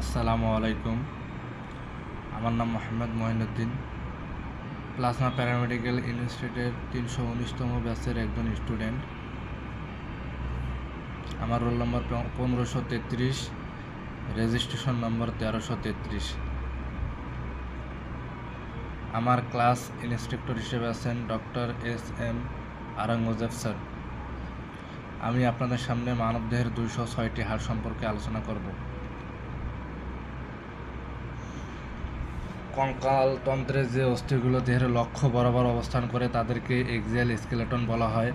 আসসালামু আলাইকুম। আমার নাম মোহাম্মদ মঈনুদ্দিন। প্লাজমা প্যারামেডিক্যাল ইনস্টিটিউটের 319তম ব্যাচের একজন স্টুডেন্ট। আমার রোল নম্বর 1533, রেজিস্ট্রেশন নম্বর 1333। আমার ক্লাস ইন্সট্রাক্টর হিসেবে আছেন ডক্টর এস.এম. আওরঙ্গজেব স্যার। আমি আপনাদের সামনে মানবদেহের 206টি হাড় সম্পর্কে আলোচনা করব। কঙ্কাল তন্ত্রের যে অস্থিগুলো দেহের লক্ষ্য বরাবর অবস্থান করে তাদেরকে এক্সিয়াল স্কেলেটন বলা হয়।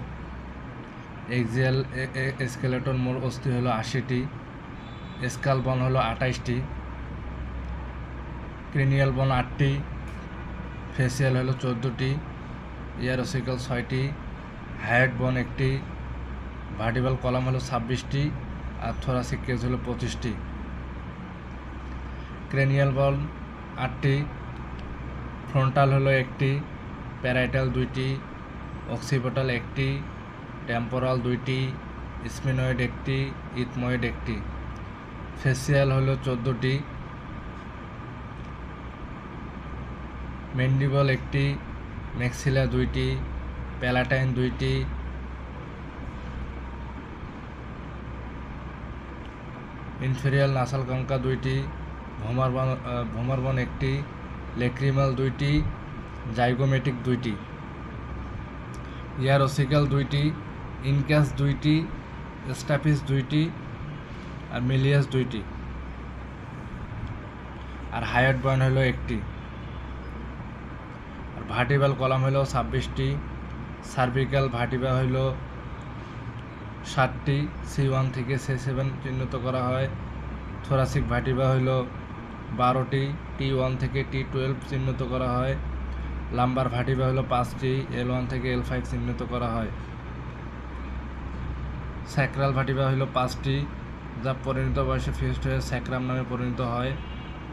এক্সিয়াল স্কেলেটন মূল অস্থি হলো 80টি, স্কাল বন হলো 28টি, ক্রেনিয়াল বন 8টি, ফেসিয়াল হলো 14টি, ইয়ারোসিক্যাল 6টি, হায়াট বন 1টি, ভার্টিব্রাল কলাম হলো 26টি, আর থোরাসিক কেজ হলো 25টি। ক্রেনিয়াল বন 8টি, ফ্রন্টাল হলো 1টি, প্যারাইটাল 2টি, অক্সিপিটাল 1টি, টেম্পোরাল 2টি, স্পিনয়েড 1টি, ইথময়েড 1টি। ফেসিয়াল হলো 14টি, ম্যান্ডিবল 1টি, ম্যাক্সিলা 2টি, প্যালাটাইন 2টি, ইনফেরিয়াল নাসাল কঙ্কা 2টি, ভোমার বন 1টি, লেক্রিমাল 2টি, জাইগোমেটিক 2টি, ইয়ারোসিক্যাল 2টি, ইনকাস 2টি, স্টাপিস 2টি, আর মিলিয়াস 2টি। আর হায়াট বন হলো 1টি। আর ভার্টিব্রাল কলাম হলো 26টি, সার্ভিক্যাল ভার্টিব্রা হলো 7টি, C1 থেকে C7 চিহ্নিত করা হয়। থোরাসিক ভার্টিব্রা হলো 12টি, T1 থেকে T12 চিহ্নিত করা হয়। লাম্বার ভার্টিব্রা হলো 5টি, L1 থেকে L5 চিহ্নিত করা হয়। স্যাক্রাল ভার্টিব্রা হলো 5টি, যা পরিণত বয়সে ফিউজড হয়ে স্যাক্রাম নামে পরিণত হয়।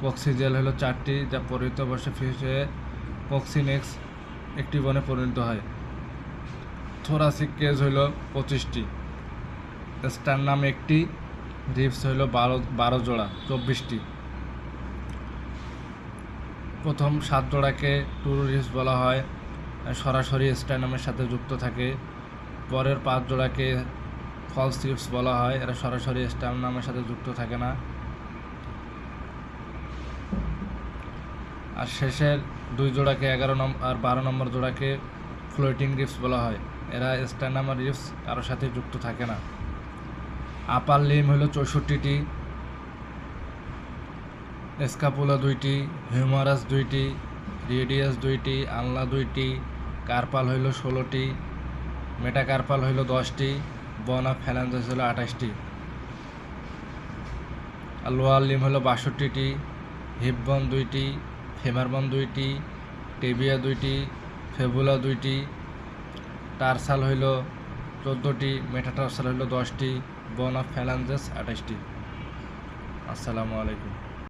কক্সিজেল হলো 4টি, যা পরিণত বয়সে ফিউজড হয়ে কক্সিনেক্স একটি বনে পরিণত হয়। থোরাসিক কেজ হলো 25টি, স্টারনাম 1টি, রিবস হলো 12 জোড়া 24টি। প্রথম 7 জোড়াকে টুরু রিবস বলা হয়, সরাসরি স্টারনামের সাথে যুক্ত থাকে। পরের 5 জোড়াকে ফলস রিবস বলা হয়, এরা সরাসরি স্টারনামের সাথে যুক্ত থাকে না। আর শেষের 2 জোড়াকে 11 নম্বর আর 12 নম্বর জোড়াকে ফ্লোটিং রিবস বলা হয়, এরা স্টারনাম আর রিবস কারোর সাথে যুক্ত থাকে না। আপার লিম হলো 64টি, স্কাপুলা 2টি, হিউমারাস 2টি, রেডিয়াস 2টি, আনলা 2টি, কার্পাল হইল 16টি, মেটাকার্পাল হইল 10টি, বন অফ ফ্যালাঞ্জাস হলো 28টি। আর লোয়ার লিম হলো 62টি, হিপ বন 2টি, ফেমার বন 2টি, টেবিয়া 2টি, ফেবুলা 2টি, টার্সাল হইল 14টি, মেটাটার্সাল হইল 10টি, বন অফ ফ্যালাঞ্জাস 28টি। আসসালামু আলাইকুম।